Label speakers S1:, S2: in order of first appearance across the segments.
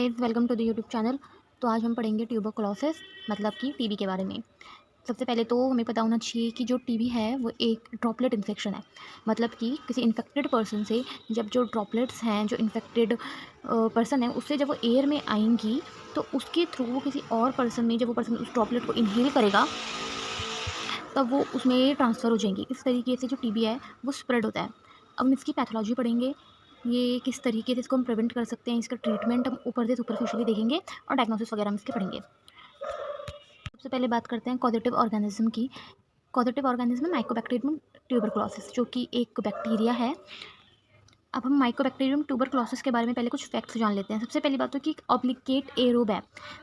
S1: Guys, welcome to the YouTube channel. तो आज हम पढ़ेंगे ट्यूबरकुलोसिस मतलब कि टीबी के बारे में। सबसे पहले तो हमें पता होना चाहिए कि जो टीबी है वो एक ड्रॉपलेट इन्फेक्शन है। मतलब कि किसी इन्फेक्टेड पर्सन से जब जो ड्रॉपलेट्स हैं, जो इन्फेक्टेड पर्सन है उससे जब वो एयर में आएंगी तो उसके थ्रू वो किसी और पर्सन में, जब वो पर्सन उस ड्रॉपलेट को इनहेल करेगा तब वो उसमें ट्रांसफ़र हो जाएंगी। इस तरीके से जो टीबी है वो स्प्रेड होता है। अब हम इसकी पैथोलॉजी पढ़ेंगे, ये किस तरीके से इसको हम प्रिवेंट कर सकते हैं, इसका ट्रीटमेंट हम ऊपर से सुपरफिशियली देखेंगे और डायग्नोसिस वगैरह हम इसके पढ़ेंगे। सबसे पहले बात करते हैं कॉजेटिव ऑर्गेनिज्म की। कॉजेटिव ऑर्गेनिज्म माइकोबैक्टीरियम ट्यूबरकुलोसिस, जो कि एक बैक्टीरिया है। अब हम माइकोबैक्टीरियम ट्यूबरकुलोसिस के बारे में पहले कुछ फैक्ट्स जान लेते हैं। सबसे पहली बात तो कि ऑब्लिगेट एरोब है,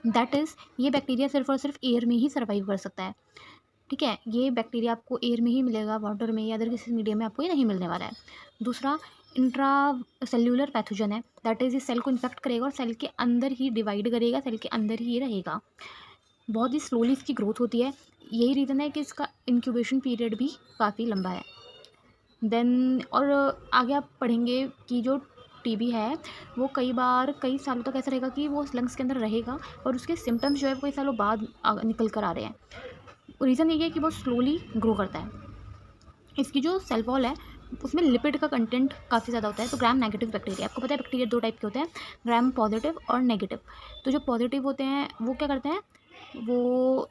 S1: दैट इज़ ये बैक्टीरिया सिर्फ और सिर्फ एयर में ही सर्वाइव कर सकता है। ठीक है, ये बैक्टीरिया आपको एयर में ही मिलेगा, वाटर में या अदर किसी मीडियम में आपको ये नहीं मिलने वाला है। दूसरा, इंट्रा सेल्यूलर पैथोजन है, दैट इज़ ये सेल को इन्फेक्ट करेगा और सेल के अंदर ही डिवाइड करेगा, सेल के अंदर ही ये रहेगा। बहुत ही स्लोली इसकी ग्रोथ होती है, यही रीज़न है कि इसका इंक्यूबेशन पीरियड भी काफ़ी लंबा है। देन और आगे आप पढ़ेंगे कि जो टीबी है वो कई बार कई सालों तक ऐसा रहेगा कि वो लंग्स के अंदर रहेगा और उसके सिम्टम्स जो है वो कई सालों बाद निकल कर आ रहे हैं। रीज़न ये है कि वो स्लोली ग्रो करता है। इसकी जो सेल वॉल है उसमें लिपिड का कंटेंट काफ़ी ज़्यादा होता है। तो ग्राम नेगेटिव बैक्टीरिया, आपको पता है बैक्टीरिया दो टाइप के होते हैं, ग्राम पॉजिटिव और नेगेटिव। तो जो पॉजिटिव होते हैं वो क्या करते हैं, वो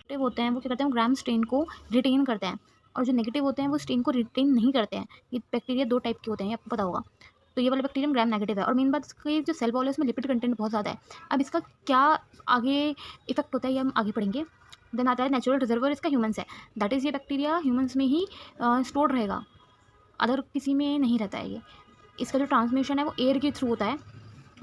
S1: क्या करते हैं, ग्राम स्ट्रेन को रिटेन करते हैं, और जो नेगेटिव होते हैं वो स्ट्रेन को रिटेन नहीं करते हैं। ये बैक्टीरिया दो टाइप के होते हैं, ये आपको पता होगा। तो ये वाला बैक्टीरियम ग्राम नेगेटिव है, और मेन बात इसकी जो सेल वॉल है उसमें लिपिड कंटेंट बहुत ज़्यादा है। अब इसका क्या आगे इफेक्ट होता है ये हम आगे पढ़ेंगे। देन आता है नेचुरल रिजर्वर, इसका ह्यूमंस है, दैट इज़ ये बैक्टीरिया ह्यूमंस में ही स्टोर्ड रहेगा, अदर किसी में नहीं रहता है ये। इसका जो ट्रांसमिशन है वो एयर के थ्रू होता है।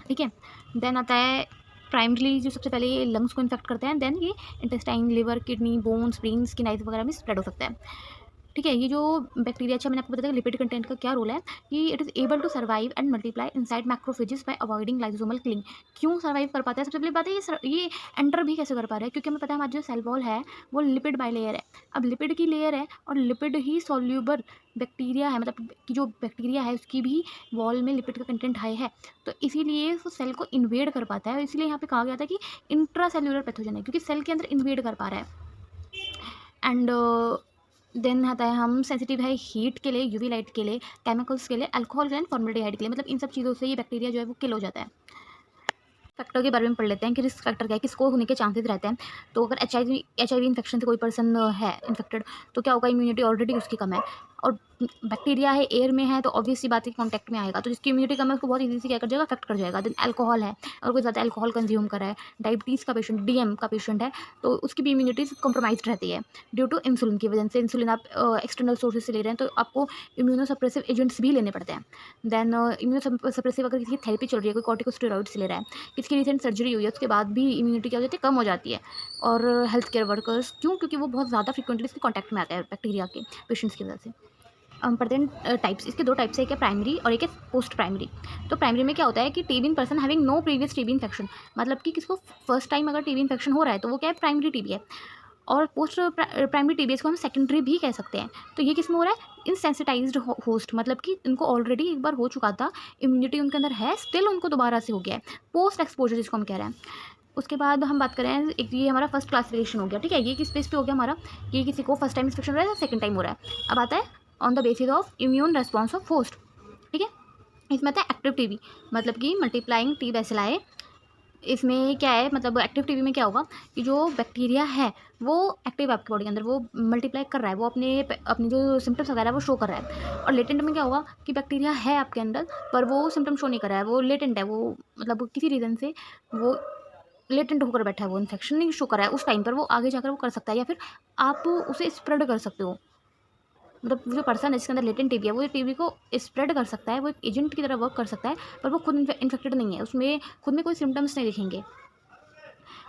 S1: ठीक है, देन आता है प्राइमरीली जो सबसे पहले ये लंग्स को इन्फेक्ट करते हैं, देन ये intestine, liver, kidney, bones, brain, skin, eyes वगैरह में स्प्रेड हो सकता है। ठीक है, ये जो बैक्टीरिया, अच्छा मैंने आपको बताया लिपिड कंटेंट का क्या रोल है कि it is able to survive and multiply inside macrophages by avoiding lysosomal killing. क्यों सर्वाइव कर पाता है, सबसे पहली बात है ये एंटर भी कैसे कर पा रहा है, क्योंकि हमें पता है हमारी जो सेल वॉल है वो लिपिड बाई लेयर है। अब लिपिड की लेयर है और लिपिड ही सॉल्यूबल बैक्टीरिया है, मतलब कि जो बैक्टीरिया है उसकी भी वॉल में लिपिड का कंटेंट हाई है, तो इसीलिए वो सेल को इन्वेड कर पाता है। इसलिए यहाँ पे कहा गया था कि इंट्रा सेल्यूलर पैथोजन है, क्योंकि सेल के अंदर इन्वेड कर पा रहा है। एंड देन आता है हम सेंसिटिव है हीट के लिए, यूवी लाइट के लिए, केमिकल्स के लिए, अल्कोहल के लिए, फॉर्मल्डिहाइड के लिए, मतलब इन सब चीज़ों से ये बैक्टीरिया जो है वो किल हो जाता है। फैक्टर के बारे में पढ़ लेते हैं कि रिस्क फैक्टर क्या है, किसको होने के चांसेस रहते हैं। तो अगर एच आई वी इन्फेक्शन से कोई पर्सन है इन्फेक्टेड तो क्या होगा, इम्यूनिटी ऑलरेडी उसकी कम है, और बैक्टीरिया है एयर में है तो ऑब्वियस सी बात है कॉन्टैक्ट में आएगा, तो जिसकी इम्यूनिटी कम है उसको बहुत ईजी से क्या कर जाएगा, अफेक्ट कर जाएगा। देन अल्कोहल है, और कोई ज़्यादा अल्कोहल कंज्यूम कर रहा है, डायबिटीज़ का पेशेंट, डीएम का पेशेंट है, तो उसकी भी इम्यूनिटी कॉम्प्रोमाइज़ रहती है ड्यू टू इंसुलिन की वजह से। इंसुलिन आप एक्सटर्नल सोर्सेज से ले रहे हैं तो आपको इम्यूनोसप्रेसिव एजेंट्स भी लेने पड़ते हैं। देन इम्यूनोसप्रेसिव अगर किसी की थेरेपी चल रही है, कोई कॉर्टिकोस्टेरॉइड्स ले रहा है, किसी की रिसेंट सर्जरी हुई है, उसके बाद भी इम्यूनिटी क्या हो जाती है, कम हो जाती है। और हेल्थ केयर वर्कर्स क्यों, क्योंकि वो बहुत ज़्यादा फ्रिक्वेंटली इसके कॉन्टैक्ट में आते हैं बैक्टीरिया के पेशेंट्स की वजह से। हम पढ़ते हैं टाइप्स, इसके दो टाइप्स है, एक है प्राइमरी और एक है पोस्ट प्राइमरी। तो प्राइमरी में क्या होता है कि TB in person having no previous TB infection, मतलब कि किसको फर्स्ट टाइम अगर टीबी इन्फेक्शन हो रहा है तो वो क्या है, प्राइमरी टीबी है। और पोस्ट प्राइमरी टीबी को हम सेकेंडरी भी कह सकते हैं। तो ये किस में हो रहा है, इनसेंसिटाइज्ड होस्ट, मतलब कि इनको ऑलरेडी एक बार हो चुका था, इम्यूनिटी उनके अंदर है, स्टिल उनको दोबारा से हो गया है, पोस्ट एक्सपोजर जिसको हम कह रहे हैं। उसके बाद हम बात करें, एक ये हमारा फर्स्ट क्लासिफिकेशन हो गया। ठीक है, ये किस बेस पे हो गया हमारा, ये किसी को फर्स्ट टाइम इन्फेक्शन हो रहा है या सेकंड टाइम हो रहा है। अब आता है on the basis of immune response of host. ठीक है, इसमें आता है एक्टिव टीबी, मतलब कि मल्टीप्लाइंग टी बेसिलाई। इसमें क्या है, मतलब एक्टिव टीबी में क्या होगा कि जो बैक्टीरिया है वो एक्टिव है आपकी बॉडी के अंदर, वो मल्टीप्लाई कर रहा है, वो अपने जो सिम्टम्स वगैरह है वो शो कर रहा है। और लेटेंट में क्या होगा कि बैक्टीरिया है आपके अंदर पर वो सिम्टम शो नहीं कर रहा है, वो लेटेंट है, वो मतलब किसी रीज़न से वो लेटेंट होकर बैठा है, वो इन्फेक्शन नहीं शो कर रहा है उस टाइम पर, वो आगे जाकर वो कर सकता है, या फिर आप उसे स्प्रेड कर सकते हो। मतलब जो पर्सन है जिसके अंदर लेटेंट टीबी है वो टीबी को स्प्रेड कर सकता है, वो एक एजेंट की तरह वर्क कर सकता है, पर वो खुद इन्फेक्टेड नहीं है, उसमें खुद में कोई सिम्टम्स नहीं दिखेंगे।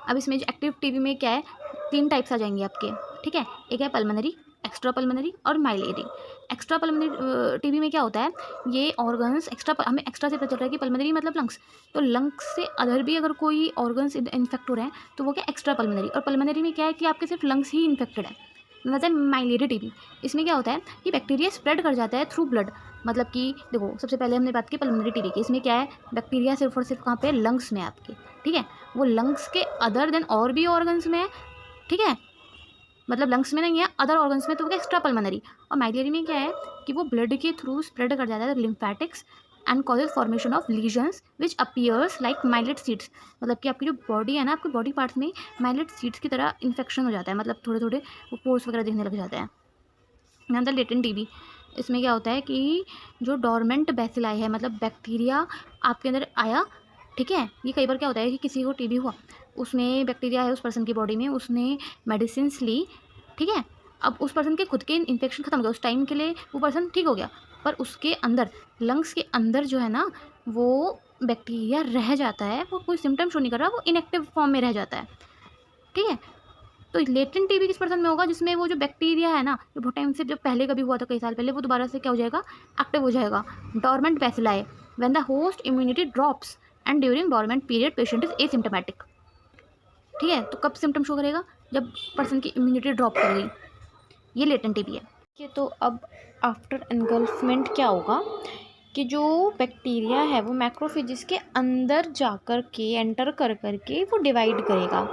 S1: अब इसमें जो एक्टिव टीबी में क्या है, तीन टाइप्स आ जाएंगे आपके। ठीक है, एक है पल्मनरी, एक्स्ट्रा पल्मनरी और माइलेरी। एक्स्ट्रा पल्मनरी टीबी में क्या होता है, ये ऑर्गन्स हमें एक्स्ट्रा से पता चल रहा है कि पल्मनरी मतलब लंग्स, तो लंग्स से अदर भी अगर कोई ऑर्गन्स इन्फेक्ट हो रहे हैं तो वो क्या एक्स्ट्रा पल्मनरी। और पल्मनरी में क्या है कि आपके सिर्फ लंग्स ही इन्फेक्टेड है, मतलब माइलेरी टीबी। इसमें क्या होता है कि बैक्टीरिया स्प्रेड कर जाता है थ्रू ब्लड। मतलब कि देखो, सबसे पहले हमने बात की पल्मोनरी टीबी की। इसमें क्या है, बैक्टीरिया सिर्फ और सिर्फ कहाँ पे, लंग्स में है आपके, ठीक है। वो लंग्स के अदर देन और भी ऑर्गन्स में है, ठीक है। मतलब लंग्स में नहीं है, अदर ऑर्गन्स में, तो वो क्या एक्स्ट्रा पल्मोनरी। और माइलेरी में क्या है कि वो ब्लड के थ्रू स्प्रेड कर जाता है lymphatics and causes formation of lesions which appears like millet seeds. मतलब कि आपकी जो बॉडी है ना, आपके बॉडी पार्ट्स में माइलेट सीड्स की तरह इन्फेक्शन हो जाता है, मतलब थोड़े थोड़े वो पोर्स वगैरह दिखने लग जाते हैं। यहाँ द लेटेंट टीबी, इसमें क्या होता है कि जो डोरमेंट बैसिलाई है, मतलब बैक्टीरिया आपके अंदर आया, ठीक है। ये कई बार क्या होता है कि किसी को टीबी हुआ, उसमें बैक्टीरिया है उस पर्सन की बॉडी में, उसने मेडिसिन ली, ठीक है। अब उस पर्सन के खुद के इन्फेक्शन खत्म हो गया, उस टाइम के लिए वो पर्सन ठीक हो गया, पर उसके अंदर लंग्स के अंदर जो है ना, वो बैक्टीरिया रह जाता है, वो कोई सिम्टम शो नहीं कर रहा, वो इनएक्टिव फॉर्म में रह जाता है, ठीक है। तो लेटेंट टीबी किस पर्सन में होगा, जिसमें वो जो बैक्टीरिया है ना, जो बहुत टाइम से, जब पहले कभी हुआ था कई साल पहले, वो दोबारा से क्या हो जाएगा, एक्टिव हो जाएगा। Dormant bacilli when the host immunity drops and during dormant period patient is asymptomatic, ठीक है। तो कब सिम्टम शो करेगा, जब पर्सन की इम्यूनिटी ड्रॉप कर गई, ये लेटेंट टीबी है, ठीक है। तो अब आफ्टर एनगल्फमेंट क्या होगा कि जो बैक्टीरिया है वो मैक्रोफेजेस के अंदर जाकर के, एंटर कर करके वो डिवाइड करेगा।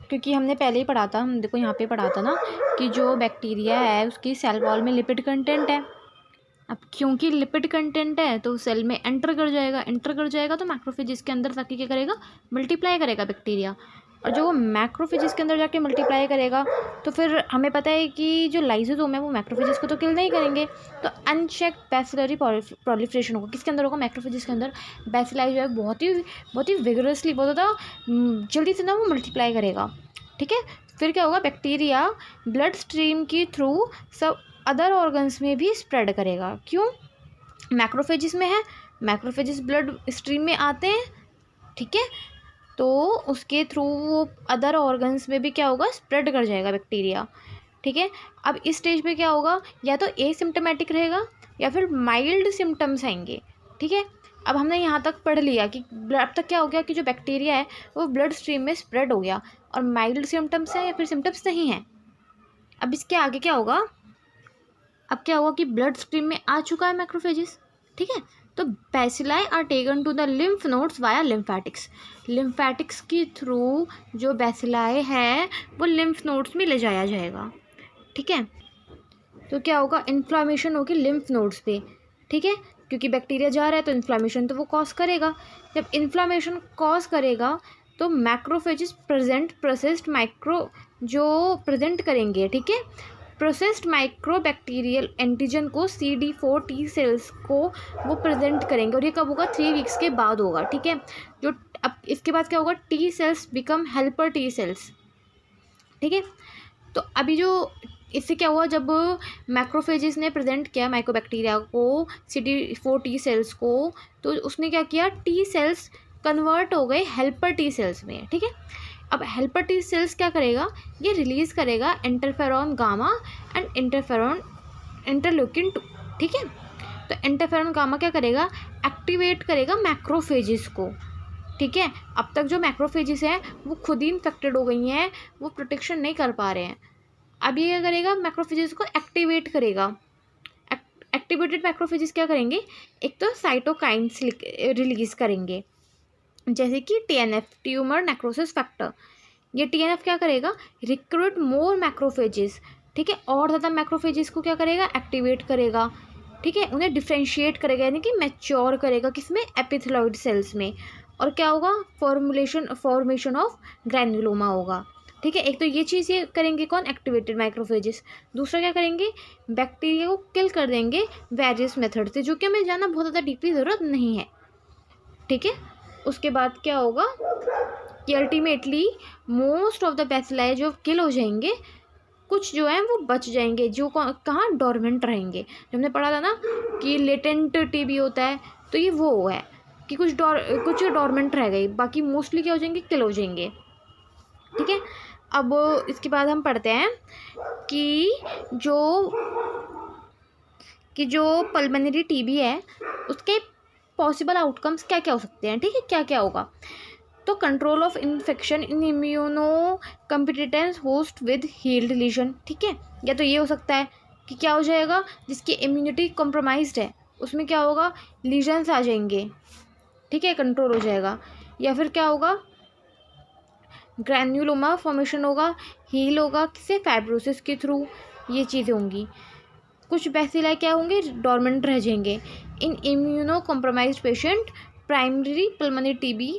S1: क्योंकि हमने पहले ही पढ़ा था, हम देखो यहाँ पे पढ़ा था ना कि जो बैक्टीरिया है उसकी सेल वॉल में लिपिड कंटेंट है। अब क्योंकि लिपिड कंटेंट है तो सेल में एंटर कर जाएगा तो मैक्रोफेजेस के अंदर जाके क्या करेगा, मल्टीप्लाई करेगा बैक्टीरिया। और जो वो मैक्रोफेजेस के अंदर जाके मल्टीप्लाई करेगा तो फिर हमें पता है कि जो लाइसोसोम है वो मैक्रोफेजेस को तो किल नहीं करेंगे, तो अनचेक्ड बैसिलरी प्रोलिफरेशन होगा। किसके अंदर होगा, मैक्रोफेजेस के अंदर। बैसिलाई जो है बहुत ही विगरसली, बहुत ज़्यादा जल्दी से ना वो मल्टीप्लाई करेगा, ठीक है। फिर क्या होगा, बैक्टीरिया ब्लड स्ट्रीम के थ्रू सब अदर ऑर्गन्स में भी स्प्रेड करेगा। क्यों, मैक्रोफेजेस में है, मैक्रोफेजेस ब्लड स्ट्रीम में आते हैं, ठीक है। तो उसके थ्रू वो अदर ऑर्गन्स में भी क्या होगा, स्प्रेड कर जाएगा बैक्टीरिया, ठीक है। अब इस स्टेज पे क्या होगा, या तो एसिम्प्टोमेटिक रहेगा या फिर माइल्ड सिम्टम्स आएंगे, ठीक है। अब हमने यहाँ तक पढ़ लिया कि अब तक क्या हो गया कि जो बैक्टीरिया है वो ब्लड स्ट्रीम में स्प्रेड हो गया, और माइल्ड सिम्टम्स है या फिर सिम्टम्स नहीं है। अब इसके आगे क्या होगा, अब क्या होगा कि ब्लड स्ट्रीम में आ चुका है मैक्रोफेजेस, ठीक है। तो bacilli are taken to the lymph nodes via lymphatics. Lymphatics के थ्रू जो बैसिलाई है वो लिम्फ नोड्स में ले जाया जाएगा, ठीक है। तो क्या होगा, इन्फ्लामेशन होगी लिम्फ नोड्स पे, ठीक है। क्योंकि बैक्टीरिया जा रहा है तो इन्फ्लामेशन तो वो कॉज करेगा। जब इन्फ्लामेशन कॉज करेगा तो मैक्रोफेजेस प्रोसेस्ड माइक्रो जो प्रेजेंट करेंगे, ठीक है, प्रोसेस्ड माइक्रोबैक्टीरियल एंटीजन को CD4 टी सेल्स को वो प्रेजेंट करेंगे। और ये कब होगा, 3 वीक्स के बाद होगा, ठीक है। जो अब इसके बाद क्या होगा, T cells become helper T cells, ठीक है। तो अभी जो इससे क्या हुआ, जब मैक्रोफेजेस ने प्रेजेंट किया माइक्रोबैक्टीरिया को, CD4 टी सेल्स को, तो उसने क्या किया, टी सेल्स कन्वर्ट हो गए हेल्पर टी सेल्स में, ठीक है। अब हेल्पर टी सेल्स क्या करेगा, ये रिलीज करेगा इंटरफेरॉन गामा एंड इंटरल्यूकिन 2, ठीक है। तो इंटरफेरॉन गामा क्या करेगा, एक्टिवेट करेगा मैक्रोफेजेस को, ठीक है। अब तक जो मैक्रोफेजेस हैं वो खुद ही इन्फेक्टेड हो गई हैं, वो प्रोटेक्शन नहीं कर पा रहे हैं। अब ये क्या करेगा, मैक्रोफेजेस को एक्टिवेट करेगा। एक्टिवेटेड मैक्रोफेजेस क्या करेंगे, एक तो साइटोकाइन्स रिलीज करेंगे, जैसे कि TNF, ट्यूमर नेक्रोसिस फैक्टर। ये TNF क्या करेगा, रिक्रूट मोर मैक्रोफेजेस, ठीक है। और ज़्यादा मैक्रोफेजेस को क्या करेगा, एक्टिवेट करेगा, ठीक है। उन्हें डिफ्रेंशिएट करेगा, यानी कि मैच्योर करेगा, किसमें, एपिथेलॉइड सेल्स में। और क्या होगा, फॉर्मेशन ऑफ ग्रैन्युलोमा होगा, ठीक है। एक तो ये चीज़ ये करेंगे कौन, एक्टिवेटेड माइक्रोफेजेस। दूसरा क्या करेंगे, बैक्टीरिया को किल कर देंगे वेरियस मेथड से, जो कि हमें जानना बहुत ज़्यादा डीपली ज़रूरत नहीं है, ठीक है। उसके बाद क्या होगा कि ultimately most of the bacilli जो किल हो जाएंगे, कुछ जो है वो बच जाएंगे, जो कहाँ डोरमेंट रहेंगे। जो हमने पढ़ा था ना कि लेटेंट टीबी होता है, तो ये वो है कि कुछ डोरमेंट रह गई, बाकी मोस्टली क्या हो जाएंगे, किल हो जाएंगे, ठीक है। अब इसके बाद हम पढ़ते हैं कि जो पल्मोनरी टीबी है उसके पॉसिबल आउटकम्स क्या क्या हो सकते हैं, ठीक है। क्या क्या होगा, तो control of infection in immunocompetent host with healed lesion, ठीक है। या तो ये हो सकता है कि क्या हो जाएगा, जिसकी इम्यूनिटी कॉम्प्रोमाइज्ड है उसमें क्या होगा, लीजन्स आ जाएंगे, ठीक है, कंट्रोल हो जाएगा। या फिर क्या होगा, ग्रैन्युलोमा फॉर्मेशन होगा, हील होगा किससे, फाइब्रोसिस के थ्रू, ये चीज़ें होंगी। कुछ बैसिलाई क्या होंगे, डॉर्मेंट रह जाएंगे। In immunocompromised patient primary pulmonary TB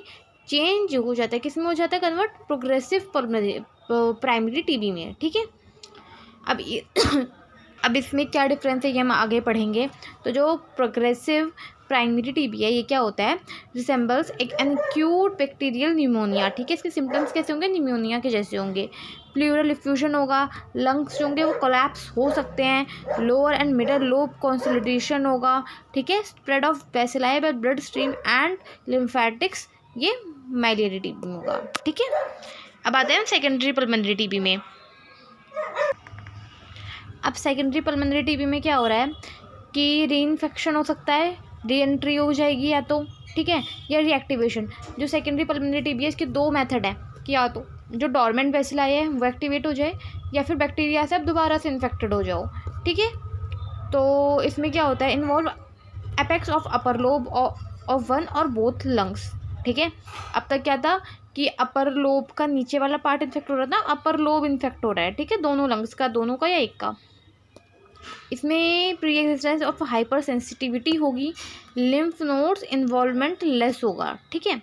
S1: change हो जाता है, किस में हो जाता है convert, progressive pulmonary primary TB में, ठीक है। अब अब इसमें क्या डिफरेंस है ये हम आगे पढ़ेंगे। तो जो प्रोग्रेसिव प्राइमरी टीबी है ये क्या होता है, रिसेंबल्स एक एक्यूट बैक्टीरियल न्यूमोनिया, ठीक है। इसके सिम्टम्स कैसे होंगे, न्यूमोनिया के जैसे होंगे। प्लूरल इफ्यूजन होगा, लंग्स जो होंगे वो कोलैप्स हो सकते हैं, lower and middle lobe consolidation होगा, ठीक है। Spread of bacilli by blood stream and lymphatics, ये माइलियरी टीबी में होगा, ठीक है। अब आते हैं सेकेंडरी पल्मोनरी टीबी में। अब सेकेंडरी पल्मोनरी टीबी में क्या हो रहा है कि री इन्फेक्शन हो सकता है, री एंट्री हो जाएगी या तो, ठीक है, या रीएक्टिवेशन। जो सेकेंडरी पल्मोनरी टीबी है इसके दो मेथड है कि या तो जो डॉर्मेंट बैसिलाई है वो एक्टिवेट हो जाए या फिर बैक्टीरिया से आप दोबारा से इन्फेक्टेड हो जाओ, ठीक है। तो इसमें क्या होता है, involve apex of upper lobe of one और बोथ लंग्स, ठीक है। अब तक क्या था कि अपर लोब का नीचे वाला पार्ट इन्फेक्ट हो रहा था, अपर लोब इन्फेक्ट हो रहा है, ठीक है, दोनों लंग्स का, दोनों का या एक का। इसमें pre existence of hyper sensitivity होगी, लिम्फ नोड्स इन्वॉल्वमेंट लेस होगा, ठीक है।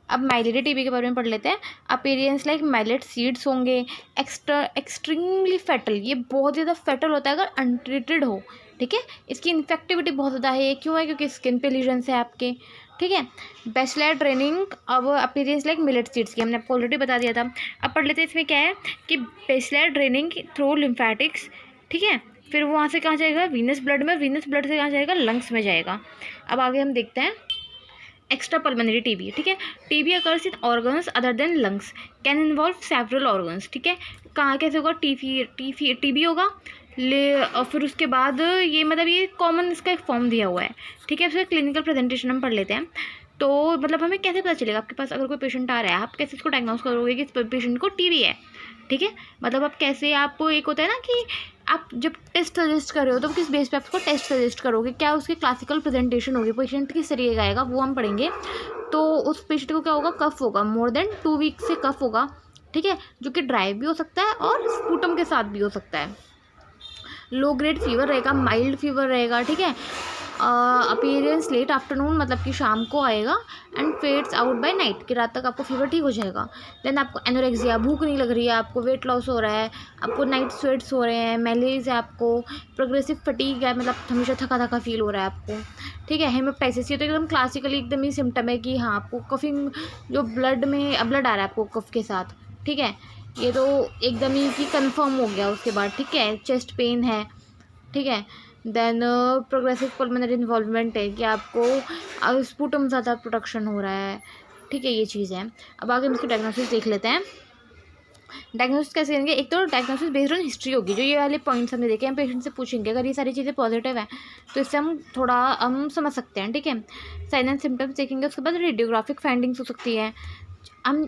S1: अब माइलियरी टीबी के बारे में पढ़ लेते हैं। अपीयरेंस लाइक माइलेट सीड्स होंगे, एक्सट्रीमली फैटल, ये बहुत ज़्यादा फैटल होता है अगर अनट्रीटेड हो, ठीक है। इसकी इन्फेक्टिविटी बहुत ज़्यादा है, क्यों है, क्योंकि स्किन पे लीजन्स है आपके, ठीक है। बैसिलर ड्रेनिंग, अब अपीयरेंस लाइक मिलेट सीड्स की हमने आपको ऑलरेडी बता दिया था। अब पढ़ लेते हैं इसमें क्या है कि बैसिलर ड्रेनिंग थ्रू लिम्फेटिक्स, ठीक है। फिर वो वहाँ से कहाँ जाएगा, वीनस ब्लड में, वीनस ब्लड से कहाँ जाएगा, लंग्स में जाएगा। अब आगे हम देखते हैं एक्स्ट्रा पल्मोनरी टीबी, ठीक है। TB occurs in organs other than lungs, can involve several organs, ठीक है। कहाँ कैसे होगा, टीबी होगा और फिर उसके बाद ये मतलब ये कॉमन इसका एक फॉर्म दिया हुआ है, ठीक है। फिर क्लिनिकल प्रेजेंटेशन हम पढ़ लेते हैं। तो मतलब हमें कैसे पता चलेगा, आपके पास अगर कोई पेशेंट आ रहा है आप कैसे इसको डायग्नोस करोगे कि इस पेशेंट को टीबी है, ठीक है। मतलब आप कैसे, आपको एक होता है ना कि आप जब टेस्ट सजेस्ट कर रहे हो तो किस बेस पे आप उसको टेस्ट सजेस्ट करोगे, क्या उसकी क्लासिकल प्रेजेंटेशन होगी, पेशेंट किस तरीके का आएगा वो हम पढ़ेंगे। तो उस पेशेंट को क्या होगा, कफ होगा, मोर देन 2 वीक से कफ होगा, ठीक है, जो कि ड्राई भी हो सकता है और स्पूटम के साथ भी हो सकता है। लो ग्रेड फीवर रहेगा, माइल्ड फीवर रहेगा, ठीक है। अपीयरेंस लेट आफ्टरनून, मतलब कि शाम को आएगा, and fades out by night, कि रात तक आपको फीवर ठीक हो जाएगा। देन आपको एनोरेक्सिया, भूख नहीं लग रही है, आपको वेट लॉस हो रहा है, आपको नाइट स्वेट्स हो रहे हैं, मैलेज है आपको, प्रोग्रेसिव फटीग है, मतलब हमेशा थका थका फील हो रहा है आपको, ठीक है। हेमोप्टाइसिस, ये तो एकदम क्लासिकली एकदम ही सिम्टम है कि हाँ आपको कफिंग, जो ब्लड में ब्लड आ रहा है आपको कफ के साथ, ठीक है, ये तो एकदम ही कि कन्फर्म हो गया। उसके बाद ठीक है, चेस्ट पेन है, ठीक है। देन प्रोग्रेसिव पल्मोनरी इन्वॉल्वमेंट है कि आपको स्पूटम ज़्यादा प्रोडक्शन हो रहा है, ठीक है, ये चीज़ है। अब आगे हम इसकी डायग्नोसिस देख लेते हैं। डायग्नोसिस कैसे करेंगे, एक तो डायग्नोसिस बेस्ड ऑन हिस्ट्री होगी, जो ये वाले पॉइंट्स हमने देखे, हम पेशेंट से पूछेंगे, अगर ये सारी चीज़ें पॉजिटिव है तो इससे हम समझ सकते हैं, ठीक है। साइन एंड सिम्टम्स देखेंगे, उसके बाद रेडियोग्राफिक फाइंडिंग्स हो सकती है, हम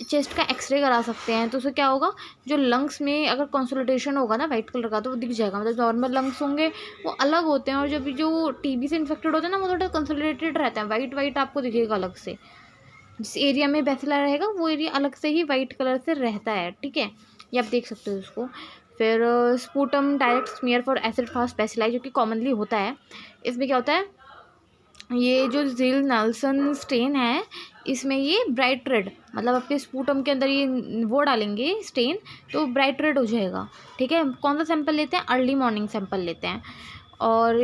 S1: चेस्ट का एक्सरे करा सकते हैं, तो उससे क्या होगा, जो लंग्स में अगर कंसोलिडेशन होगा ना वाइट कलर का तो वो दिख जाएगा, मतलब नॉर्मल लंग्स होंगे वो अलग होते हैं, और जब जो टीबी से इन्फेक्टेड होते हैं ना वो थोड़ा कंसोलिडेटेड रहते हैं, वाइट वाइट आपको दिखेगा अलग से, जिस एरिया में बैसिला रहेगा वो एरिया अलग से ही वाइट कलर से रहता है, ठीक है, ये आप देख सकते हो उसको। फिर sputum direct smear for acid fast bacilli, जो कि कॉमनली होता है। इसमें क्या होता है, ये जो ज़ील नेल्सन स्टेन है इसमें ये ब्राइट रेड, मतलब आपके स्पूटम के अंदर ये वो डालेंगे स्टेन तो ब्राइट रेड हो जाएगा, ठीक है। कौन सा सैंपल लेते हैं, अर्ली मॉर्निंग सैंपल लेते हैं। और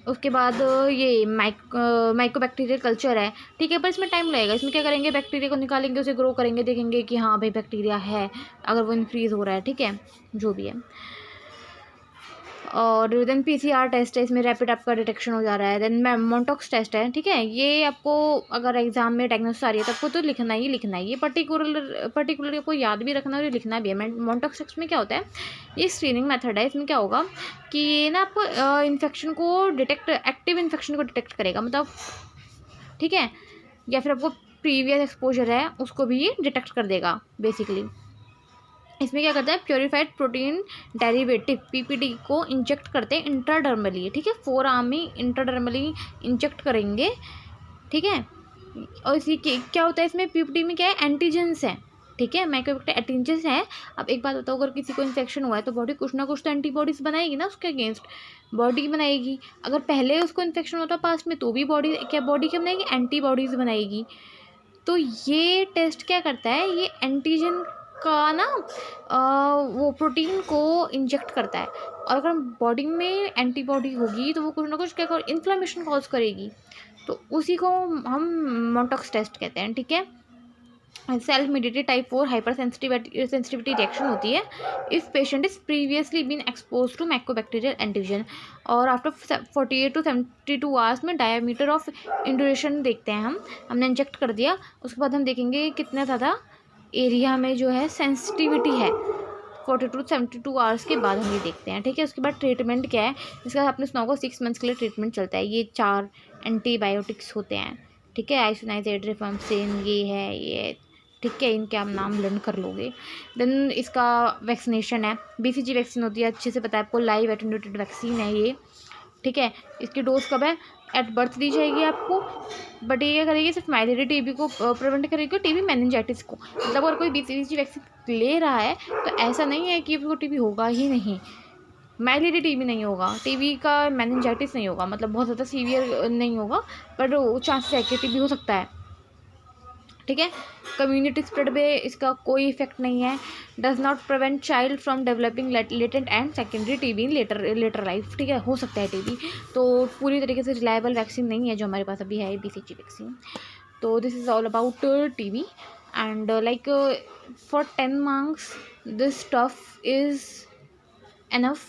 S1: उसके बाद ये माइकोबैक्टीरियल कल्चर है, ठीक है, पर इसमें टाइम लगेगा। इसमें क्या करेंगे, बैक्टीरिया को निकालेंगे, उसे ग्रो करेंगे, देखेंगे कि हाँ भाई बैक्टीरिया है, अगर वो इनक्रीज़ हो रहा है, ठीक है, जो भी है। और देन पीसीआर टेस्ट है, इसमें रैपिड आपका डिटेक्शन हो जा रहा है। देन मोंटॉक्स टेस्ट है, ठीक है, ये आपको अगर एग्जाम में डायग्नोसिस आ रही है तो आपको तो लिखना ही लिखना है, ये पर्टिकुलर आपको याद भी रखना है और ये लिखना भी है। मोंटॉक्स टेस्ट में क्या होता है, ये स्क्रीनिंग मेथड है। इसमें क्या होगा कि ये ना आपको इन्फेक्शन को डिटेक्ट, एक्टिव इन्फेक्शन को डिटेक्ट करेगा, मतलब ठीक है, या फिर आपको प्रीवियस एक्सपोजर है उसको भी ये डिटेक्ट कर देगा बेसिकली। इसमें क्या करते हैं, प्योरीफाइड प्रोटीन डेरिवेटिव पीपीडी को इंजेक्ट करते हैं इंट्राडर्मली, ठीक है, फोर आर्म में इंट्राडर्मली इंजेक्ट करेंगे, ठीक है। और इसी के क्या होता है इसमें पीपीडी में क्या है, एंटीजेंस है, ठीक है, माइक्रोवेक्टर एंटीजेंस है। अब एक बात बताओ, अगर किसी को इन्फेक्शन हुआ है तो बॉडी कुछ ना कुछ तो एंटीबॉडीज़ बनाएगी ना उसके अगेंस्ट, बॉडी बनाएगी। अगर पहले उसको इन्फेक्शन होता पास्ट में तो भी बॉडी क्या बनाएगी, एंटीबॉडीज़ बनाएगी। तो ये टेस्ट क्या करता है, ये एंटीजन का ना वो प्रोटीन को इंजेक्ट करता है, और अगर बॉडी में एंटीबॉडी होगी तो वो कुछ ना कुछ क्या कर इन्फ्लेमेशन कॉज करेगी, तो उसी को हम मोंटॉक्स टेस्ट कहते हैं, ठीक है। Cell mediated type 4 hypersensitivity reaction होती है if patient is previously been exposed to mycobacterial antigen, और आफ्टर 48 to 72 आवर्स में डायमीटर ऑफ इंड्यूरेशन देखते हैं हमने इंजेक्ट कर दिया, उसके बाद हम देखेंगे कितना ज़्यादा एरिया में जो है सेंसिटिविटी है। 42 to 72 आवर्स के बाद हम ये देखते हैं, ठीक है। उसके बाद ट्रीटमेंट क्या है, इसका आपने सुना होगा 6 मंथ्स के लिए ट्रीटमेंट चलता है। ये 4 एंटीबायोटिक्स होते हैं, ठीक है, आइसोनाइजेड, रिफाम्पिसिन, ये है ये, ठीक है, इनके आप नाम लर्न कर लोगे। देन इसका वैक्सीनेशन है, बीसीजी वैक्सीन होती है, अच्छे से पता है आपको, लाइव एटेन्यूएटेड वैक्सीन है ये, ठीक है। इसकी डोज कब है, एट बर्थ दी जाएगी आपको, बट ये क्या करेगी, सिर्फ माइलेरी टीबी को प्रिवेंट करेगी, टीबी मेनिंजाइटिस को। मतलब अगर कोई बीसीजी वैक्सीन ले रहा है तो ऐसा नहीं है कि उसको टीबी होगा ही नहीं, माइलेरी टीबी नहीं होगा, टीबी का मेनिंजाइटिस नहीं होगा, मतलब बहुत ज़्यादा सीवियर नहीं होगा, बट चांसेस है कि टीबी हो सकता है, ठीक है। कम्युनिटी स्प्रेड में इसका कोई इफेक्ट नहीं है, does not prevent child from developing latent and secondary TB in later life, ठीक है, हो सकता है टीबी, तो पूरी तरीके से रिलायबल वैक्सीन नहीं है जो हमारे पास अभी है बीसीजी वैक्सीन। तो this is all about TB and like for 10 marks this stuff is enough,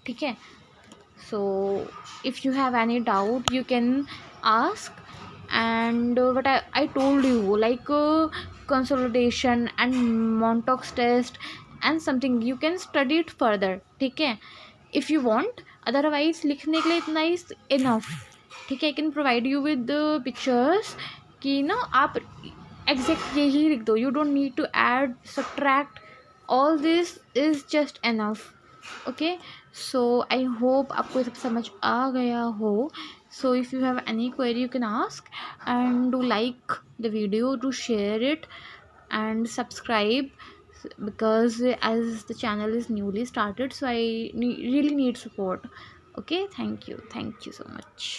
S1: ठीक है। So if you have any doubt you can ask, and what I told you, like consolidation and Montauk's test and something you can study it further, ठीक है, if you want, otherwise लिखने के लिए इतना is enough, ठीक है। I can provide you with the pictures कि ना आप exact यही लिख दो, you don't need to add subtract, all this is just enough, okay। so I hope आपको सब समझ आ गया हो। So if you have any query you can ask, and do like the video, to share it and subscribe, because as the channel is newly started, so I really need support, okay. Thank you so much.